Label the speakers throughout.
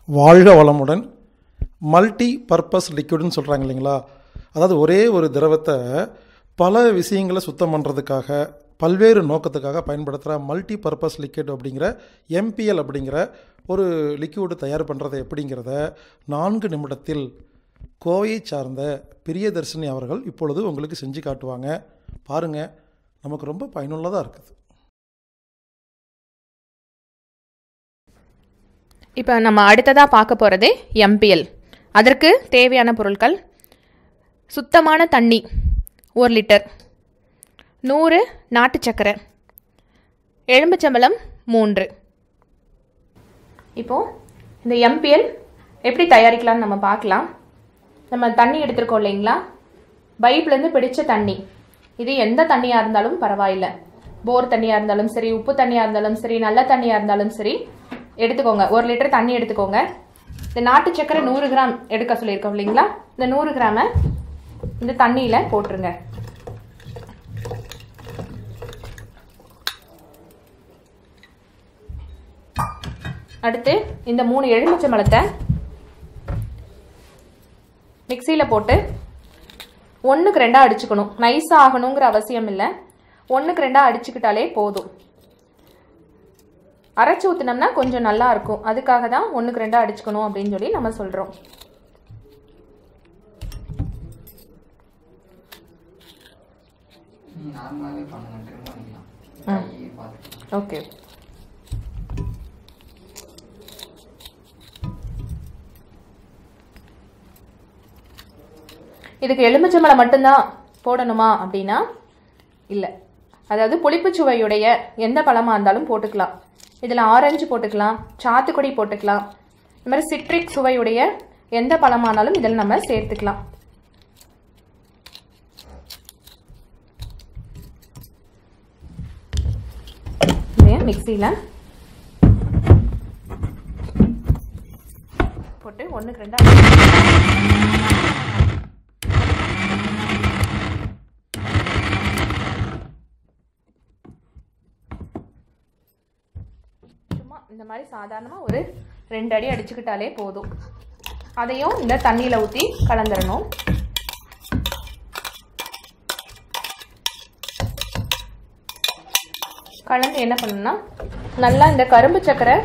Speaker 1: வாழ்க வளமுடன். Multi purpose லிக்விட்னு சொல்கிறாங்க இல்லைங்களா? அதாவது ஒரே ஒரு திரவத்தை பல விஷயங்களை சுத்தம் பண்ணுறதுக்காக பல்வேறு நோக்கத்துக்காக பயன்படுத்துகிற மல்டி பர்பஸ் லிக்விட் அப்படிங்கிற எம்பிஎல் அப்படிங்கிற ஒரு லிக்விடு தயார் பண்ணுறது எப்படிங்கிறத 4 நிமிடத்தில் கோவையை சார்ந்த பிரியதர்ஷினி அவர்கள் இப்பொழுது உங்களுக்கு செஞ்சு காட்டுவாங்க. பாருங்கள், நமக்கு ரொம்ப பயனுள்ளதாக இருக்குது.
Speaker 2: இப்போ நம்ம அடுத்ததாக பார்க்க போகிறது எம்பிஎல். அதற்கு தேவையான பொருட்கள்: சுத்தமான தண்ணி 1 லிட்டர், 100 நாட்டு சக்கரை, எலும்புச்சம்பழம் 3. இப்போது இந்த எம்பிஎல் எப்படி தயாரிக்கலாம்னு நம்ம பார்க்கலாம். நம்ம தண்ணி எடுத்துருக்கோம் இல்லைங்களா? பைப்லேருந்து பிடிச்ச தண்ணி. இது எந்த தண்ணியாக இருந்தாலும் பரவாயில்லை. போர் தண்ணியாக இருந்தாலும் சரி, உப்பு தண்ணியாக இருந்தாலும் சரி, நல்ல தண்ணியாக இருந்தாலும் சரி எடுத்துக்கோங்க. 1 லிட்டர் தண்ணி எடுத்துக்கோங்க. இந்த நாட்டு சக்கரை 100 கிராம் எடுக்க சொல்லியிருக்கோம் இல்லைங்களா? இந்த 100 கிராமை இந்த தண்ணியில் போட்டுருங்க. அடுத்து இந்த 3 எலுமிச்சம்பழத்தை மிக்சியில் போட்டு 1க்கு 2 அடிச்சுக்கணும். நைஸாக ஆகணுங்கிற அவசியம் இல்லை. 1க்கு 2 அடிச்சுக்கிட்டாலே போதும். அரைச்சி ஊற்றினோம்னா கொஞ்சம் நல்லா இருக்கும். அதுக்காக தான் 1க்கு 2 அடிச்சுக்கணும் அப்படின்னு சொல்லி நம்ம சொல்கிறோம். ஓகே. இதுக்கு எலுமிச்சம்பழம் மட்டும்தான் போடணுமா அப்படின்னா இல்லை. அதாவது புளிப்புச்சுவையுடைய எந்த பழமாக இருந்தாலும் போட்டுக்கலாம். இதில் ஆரஞ்சு போட்டுக்கலாம், சாத்துக்குடி போட்டுக்கலாம். இந்த மாதிரி சிட்ரிக் சுவையுடைய எந்த பழமானாலும் இதில் நம்ம சேர்த்துக்கலாம். மிக்சியில் போட்டு 1க்கு 2 இந்த மாதிரி சாதாரணமாக ஒரு 2 அடி அடிச்சுக்கிட்டாலே போதும். அதையும் இந்த தண்ணியில் ஊற்றி கலந்துடணும். கலந்து என்ன பண்ணணும்னா நல்லா இந்த கரும்பு சக்கரை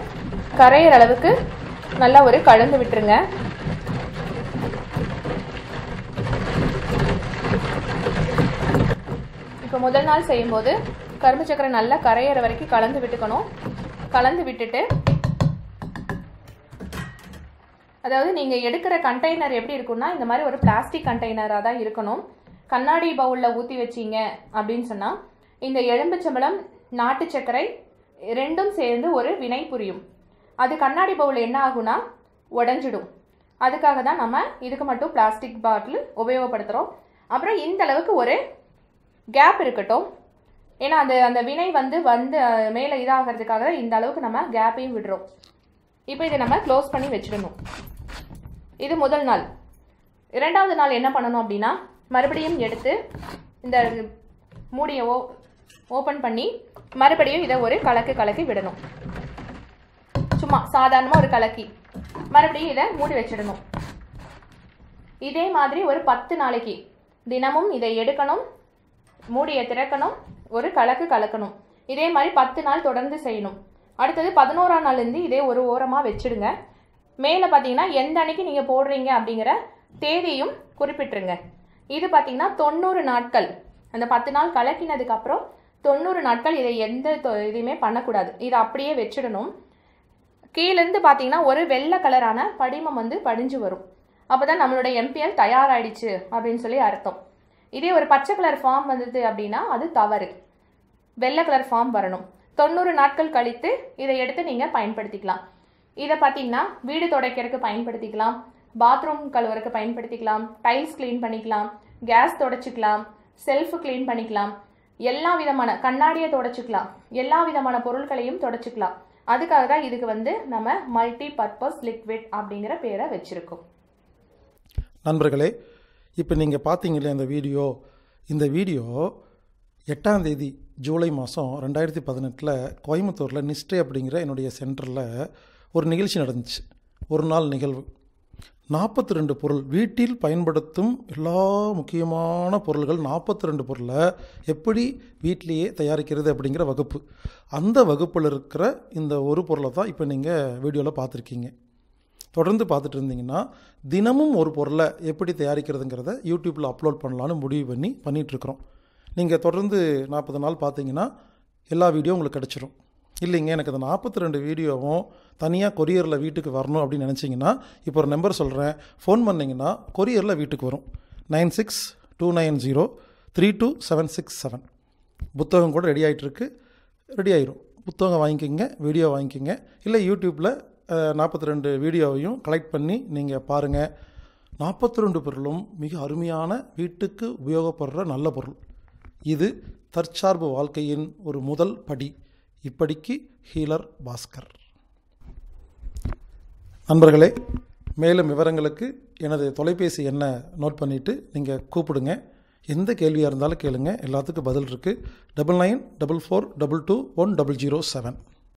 Speaker 2: கரையிற அளவுக்கு நல்லா ஒரு கலந்து விட்டுருங்க. இப்போ முதல் நாள் செய்யும்போது கரும்பு சக்கரை நல்லா கரையிற வரைக்கும் கலந்து விட்டுக்கணும். கலந்து விட்டுட்டு, அதாவது நீங்கள் எடுக்கிற கண்டெய்னர் எப்படி இருக்குன்னா இந்த மாதிரி ஒரு பிளாஸ்டிக் கண்டெய்னராக தான் இருக்கணும். கண்ணாடி பவுலில் ஊற்றி வச்சிங்க அப்படின்னு சொன்னால் இந்த எலும்புச்சம்பழம் நாட்டு சர்க்கரை 2ம் சேர்ந்து ஒரு வினை புரியும். அது கண்ணாடி பவுல் என்ன ஆகுனா உடஞ்சிடும். அதுக்காக தான் நம்ம இதுக்கு மட்டும் பிளாஸ்டிக் பாட்டில் உபயோகப்படுத்துகிறோம். அப்புறம் இந்த அளவுக்கு ஒரு கேப் இருக்கட்டும். ஏன்னா அந்த வினை வந்து மேலே இதாகிறதுக்காக இந்த அளவுக்கு நம்ம கேப்பையும் விடுறோம். இப்போ இதை நம்ம க்ளோஸ் பண்ணி வச்சிடணும். இது முதல் நாள். 2வது நாள் என்ன பண்ணணும் அப்படின்னா மறுபடியும் எடுத்து இந்த மூடியை ஓப்பன் பண்ணி மறுபடியும் இதை ஒரு கலக்கி விடணும். சும்மா சாதாரணமாக ஒரு கலக்கி மறுபடியும் இதை மூடி வச்சிடணும். இதே மாதிரி ஒரு 10 நாளைக்கு தினமும் இதை எடுக்கணும், மூடியை திறக்கணும், ஒரு கலக்கணும். இதே மாதிரி 10 நாள் தொடர்ந்து செய்யணும். அடுத்தது 11ஆம் நாள்லேருந்து இதே ஒரு ஓரமாக வச்சுடுங்க. மேலே பார்த்தீங்கன்னா எந்த அன்னைக்கு நீங்கள் போடுறீங்க அப்படிங்கிற தேதியும் குறிப்பிட்டுருங்க. இது பார்த்தீங்கன்னா 90 நாட்கள். அந்த 10 நாள் கலக்கினதுக்கப்புறம் 90 நாட்கள் இதை எந்த இதையுமே பண்ணக்கூடாது. இதை அப்படியே வச்சிடணும். கீழேருந்து பார்த்தீங்கன்னா ஒரு வெள்ளை கலரான படிமம் வந்து படிஞ்சு வரும். அப்போ தான் நம்மளோட எம்பிஎல் தயாராகிடுச்சு அப்படின்னு சொல்லி அர்த்தம். இதே ஒரு பச்சை கலர் ஃபார்ம் வந்தது அப்படின்னா அது தவறு. வெள்ளை கலர் ஃபார்ம் வரணும். 90 நாட்கள் கழித்து இதை எடுத்து நீங்கள் பயன்படுத்திக்கலாம். இதை பார்த்தீங்கன்னா வீடு துடைக்கிறதுக்கு பயன்படுத்திக்கலாம், பாத்ரூம் கழுவுறதுக்கு பயன்படுத்திக்கலாம், டைல்ஸ் க்ளீன் பண்ணிக்கலாம், கேஸ் துடைச்சிக்கலாம், செல்ஃப் க்ளீன் பண்ணிக்கலாம், எல்லா விதமான கண்ணாடியை துடைச்சிக்கலாம், எல்லா விதமான பொருட்களையும் துடைச்சிக்கலாம். அதுக்காக தான் இதுக்கு வந்து நம்ம மல்டி பர்பஸ் லிக்விட் அப்படிங்கிற பேரை வச்சுருக்கோம்.
Speaker 1: நண்பர்களே, இப்போ நீங்கள் பார்த்தீங்களே இந்த வீடியோ 8ஆம் தேதி ஜூலை மாதம் 2018 கோயம்புத்தூரில் நிஸ்டே அப்படிங்கிற என்னுடைய சென்டரில் ஒரு நிகழ்ச்சி நடந்துச்சு. ஒரு நாள் நிகழ்வு. 42 பொருள், வீட்டில் பயன்படுத்தும் எல்லா முக்கியமான பொருள்கள் 42 பொருளை எப்படி வீட்டிலேயே தயாரிக்கிறது அப்படிங்கிற வகுப்பு. அந்த வகுப்பில் இருக்கிற இந்த ஒரு பொருளை தான் இப்போ நீங்கள் வீடியோவில் பார்த்துருக்கீங்க. தொடர்ந்து பார்த்துட்டு இருந்தீங்கன்னா தினமும் ஒரு பொருளை எப்படி தயாரிக்கிறதுங்கிறத யூடியூப்பில் அப்லோட் பண்ணலான்னு முடிவு பண்ணிகிட்ருக்குறோம். நீங்கள் தொடர்ந்து 40 நாள் பார்த்தீங்கன்னா எல்லா வீடியோ உங்களுக்கு கிடச்சிரும். இல்லைங்க எனக்கு அந்த 42 வீடியோவும் தனியாக கொரியரில் வீட்டுக்கு வரணும் அப்படின்னு நினச்சிங்கன்னா இப்போ ஒரு நம்பர் சொல்கிறேன், ஃபோன் பண்ணிங்கன்னா கொரியரில் வீட்டுக்கு வரும். 9629032767. புத்தகம் கூட ரெடி ஆகிட்டுருக்கு, ரெடி ஆயிரும். புத்தகம் வாங்கிக்கோங்க, வீடியோ வாங்கிக்கோங்க. இல்லை யூடியூப்பில் 42 வீடியோவையும் கலெக்ட் பண்ணி நீங்கள் பாருங்கள். 42 பொருளும் மிக அருமையான வீட்டுக்கு உபயோகப்படுற நல்ல பொருள். இது தற்சார்பு வாழ்க்கையின் ஒரு முதல் படி. இப்படிக்கு ஹீலர் பாஸ்கர். நண்பர்களே, மேலும் விவரங்களுக்கு எனது தொலைபேசி எண்ணை நோட் பண்ணிவிட்டு நீங்கள் கூப்பிடுங்க. எந்த கேள்வியாக இருந்தாலும் கேளுங்க, எல்லாத்துக்கும் பதில் இருக்குது. 9944222107.